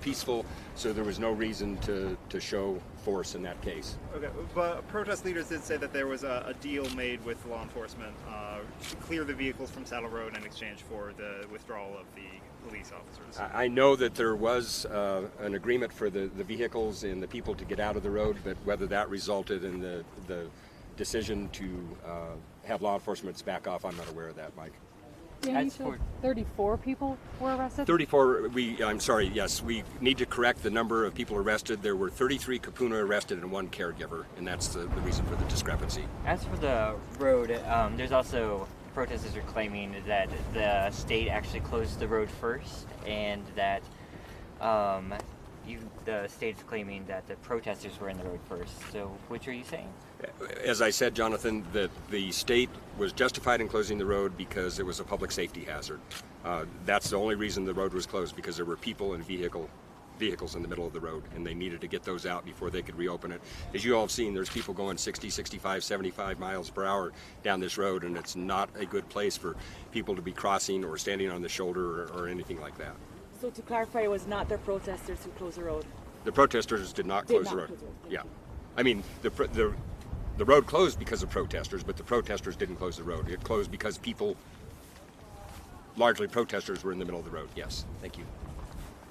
peaceful, so there was no reason to show force in that case. Okay, but protest leaders did say that there was a deal made with law enforcement to clear the vehicles from Saddle Road in exchange for the withdrawal of the police officers. I know that there was an agreement for the vehicles and the people to get out of the road, but whether that resulted in the decision to have law enforcement back off, I'm not aware of that, Mike. Yeah, you said 34 people were arrested? 34, I'm sorry, yes, we need to correct the number of people arrested. There were 33 Kapuna arrested and 1 caregiver, and that's the reason for the discrepancy. As for the road, there's also protesters are claiming that the state actually closed the road first, and that the state's claiming that the protesters were in the road first. So which are you saying? As I said, Jonathan, that the state was justified in closing the road because it was a public safety hazard. That's the only reason the road was closed, because there were people and vehicles in the middle of the road, and they needed to get those out before they could reopen it. As you all have seen, there's people going 60, 65, 75 miles per hour down this road, and it's not a good place for people to be crossing or standing on the shoulder or anything like that. So to clarify, it was not the protesters who closed the road? The protesters did not close the road. Yeah. I mean, the road closed because of protesters, but the protesters didn't close the road. It closed because people, largely protesters, were in the middle of the road. Yes. Thank you.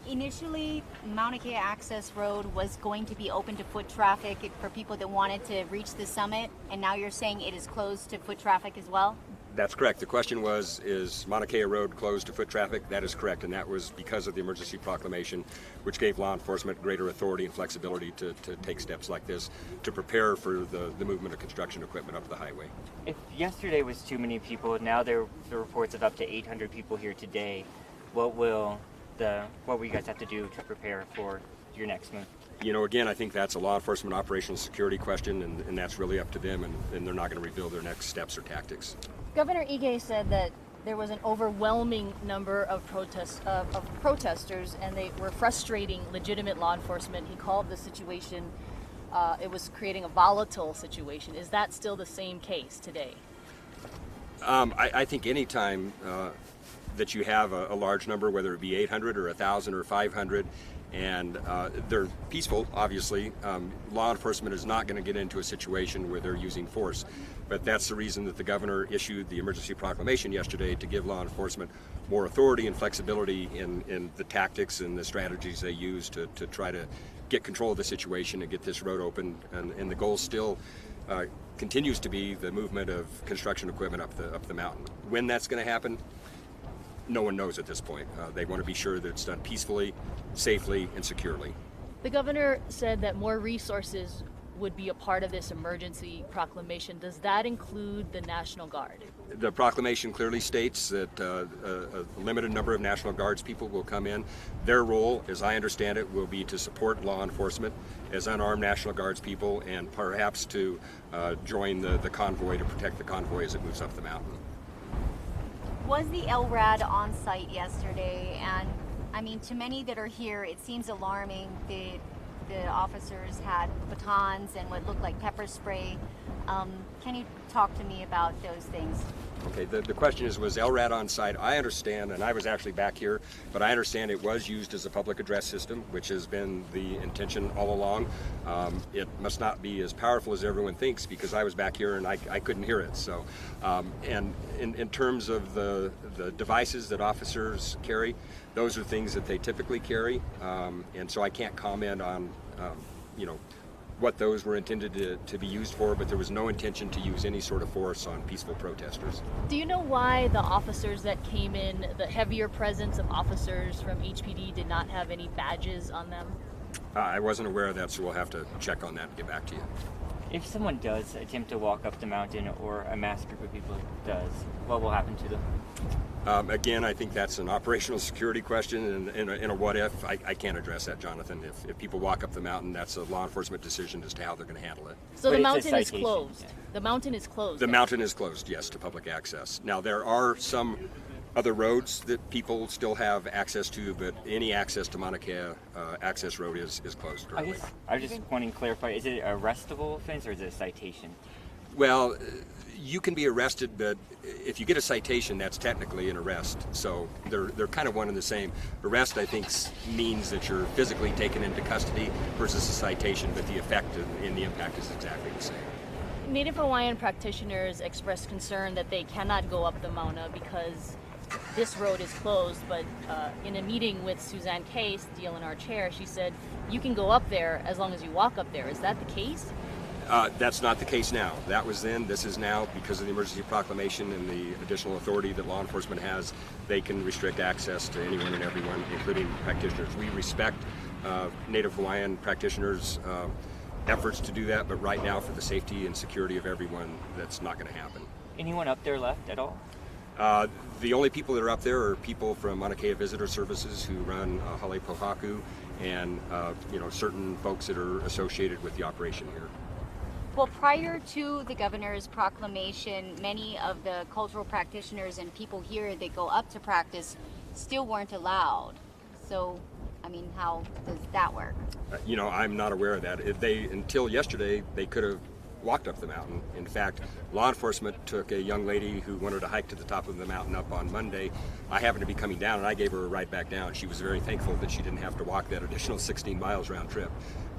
Initially, Mauna Kea Access Road was going to be open to foot traffic for people that wanted to reach the summit, and now you're saying it is closed to foot traffic as well? That's correct. The question was, is Mauna Kea Road closed to foot traffic? That is correct, and that was because of the emergency proclamation, which gave law enforcement greater authority and flexibility to take steps like this to prepare for the movement of construction equipment up the highway. If yesterday was too many people, now there are reports of up to 800 people here today. What will you guys have to do to prepare for your next move? You know, again, I think that's a law enforcement operational security question, and that's really up to them, and they're not going to reveal their next steps or tactics. Governor Ige said that there was an overwhelming number of protesters, and they were frustrating legitimate law enforcement. He called the situation, it was creating a volatile situation. Is that still the same case today? I think any time that you have a large number, whether it be 800 or 1,000 or 500, and they're peaceful, obviously, law enforcement is not going to get into a situation where they're using force. But that's the reason that the governor issued the emergency proclamation yesterday, to give law enforcement more authority and flexibility in the tactics and the strategies they use to try to get control of the situation and get this road open. And the goal still continues to be the movement of construction equipment up the mountain. When that's going to happen, no one knows at this point. They want to be sure that it's done peacefully, safely, and securely. The governor said that more resources would be a part of this emergency proclamation. Does that include the National Guard? The proclamation clearly states that a limited number of National Guards people will come in. Their role, as I understand it, will be to support law enforcement as unarmed National Guards people, and perhaps to join the convoy, to protect the convoy as it moves up the mountain. Was the LRAD on site yesterday? And I mean, to many that are here, it seems alarming. The officers had batons and what looked like pepper spray. Can you talk to me about those things? Okay, the question is, was LRAD on site? I understand, and I was actually back here, but I understand it was used as a public address system, which has been the intention all along. It must not be as powerful as everyone thinks, because I was back here and I couldn't hear it. So, and in terms of the devices that officers carry, those are things that they typically carry, and so I can't comment on, what those were intended to be used for, but there was no intention to use any sort of force on peaceful protesters. Do you know why the officers that came in, the heavier presence of officers from HPD, did not have any badges on them? I wasn't aware of that, so we'll have to check on that and get back to you. If someone does attempt to walk up the mountain, or a mass group of people does, what will happen to them? Again, I think that's an operational security question, and in a what if, I can't address that, Jonathan. If people walk up the mountain, that's a law enforcement decision as to how they're going to handle it. So But the it's a mountain is citation, closed. yeah. The mountain is closed. The then? mountain is closed, yes, to public access. Now, there are some other roads that people still have access to, but any access to Mauna Kea access road is closed I currently. guess I was just wanting to clarify, is it an arrestable offense or is it a citation? Well, you can be arrested, but if you get a citation, that's technically an arrest. So they're kind of one and the same. Arrest, I think, means that you're physically taken into custody versus a citation, but the effect and the impact is exactly the same. Native Hawaiian practitioners expressed concern that they cannot go up the Mauna because this road is closed, but in a meeting with Suzanne Case, DLNR chair, she said, you can go up there as long as you walk up there. Is that the case? That's not the case now. That was then, this is now. Because of the emergency proclamation and the additional authority that law enforcement has, they can restrict access to anyone and everyone, including practitioners. We respect Native Hawaiian practitioners' efforts to do that, but right now, for the safety and security of everyone, that's not going to happen. Anyone up there left at all? The only people that are up there are people from Mauna Kea Visitor Services who run Hale Pohaku, and certain folks that are associated with the operation here. Well, prior to the governor's proclamation, many of the cultural practitioners and people here that go up to practice still weren't allowed. So, I mean, how does that work? I'm not aware of that. Until yesterday, they could have walked up the mountain. In fact, law enforcement took a young lady who wanted to hike to the top of the mountain up on Monday. I happened to be coming down, and I gave her a ride back down. She was very thankful that she didn't have to walk that additional 16 miles round trip.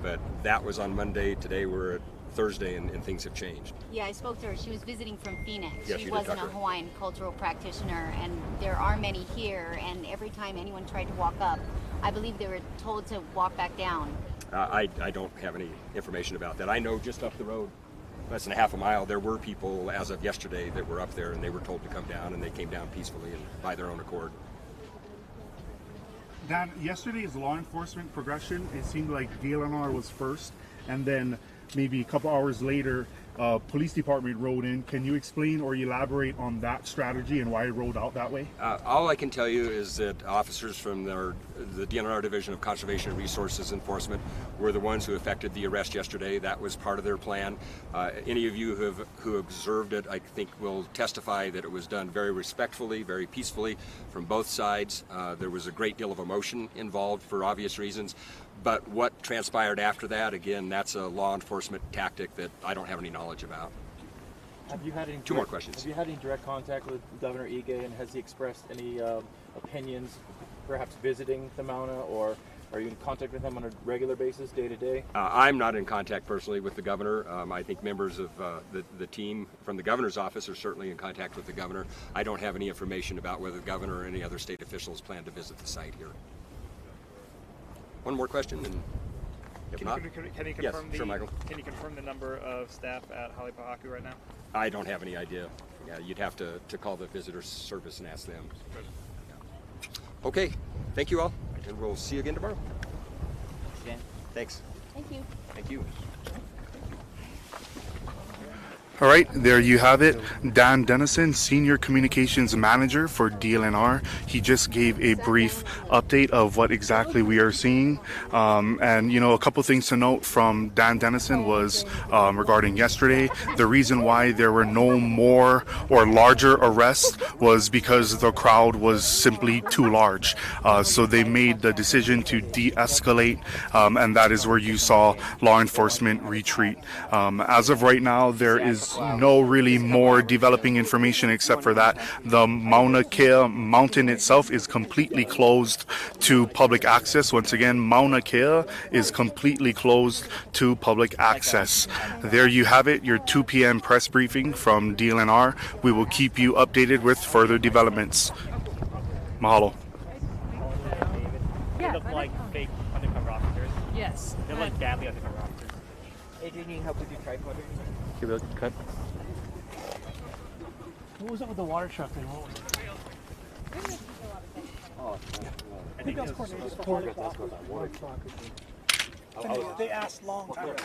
But that was on Monday. Today we're at Thursday, and things have changed. Yeah, I spoke to her. She was visiting from Phoenix. Yes, she you did wasn't talk a to her. Hawaiian cultural practitioner, and there are many here, and every time anyone tried to walk up, I believe they were told to walk back down. I don't have any information about that. I know just up the road, less than a half a mile, there were people as of yesterday that were up there, and they were told to come down, and they came down peacefully and by their own accord. Dan, yesterday's law enforcement progression, it seemed like DLNR was first, and then maybe a couple hours later, police department rode in. Can you explain or elaborate on that strategy and why it rolled out that way? All I can tell you is that officers from the DLNR Division of Conservation and Resources Enforcement were the ones who effected the arrest yesterday. That was part of their plan. Any of you who observed it, I think, will testify that it was done very respectfully, very peacefully from both sides. There was a great deal of emotion involved for obvious reasons. But what transpired after that, again, that's a law enforcement tactic that I don't have any knowledge about. Have you had any Two more questions. Have you had any direct contact with Governor Ige, and has he expressed any opinions, perhaps visiting the Mauna, or are you in contact with him on a regular basis, day to day? I'm not in contact personally with the governor. I think members of the team from the governor's office are certainly in contact with the governor. I don't have any information about whether the governor or any other state officials plan to visit the site here. One more question, and if not, Can you yes, confirm sure, Michael. Can you confirm the number of staff at Hale Pohaku right now? I don't have any idea. Yeah, you'd have to call the visitor service and ask them. Yeah. Okay, thank you all, and we'll see you again tomorrow. Again? Thanks. Thank you. Thank you. All right, there you have it. Dan Dennison, Senior Communications Manager for DLNR. He just gave a brief update of what exactly we are seeing. And, a couple things to note from Dan Dennison was regarding yesterday. The reason why there were no more or larger arrests was because the crowd was simply too large. So they made the decision to de-escalate, and that is where you saw law enforcement retreat. As of right now, there is no really more developing information except for that the Mauna Kea mountain itself is completely closed to public access. Once again, Mauna Kea is completely closed to public access. There you have it, your 2 p.m. press briefing from DLNR. We will keep you updated with further developments. Mahalo. Yeah, They look like fake undercover officers. yes. They look badly undercover officers. Hey, do you need help with your tripod or anything? Cut. What was up with the water truck thing? What was it? I think that was They asked long time.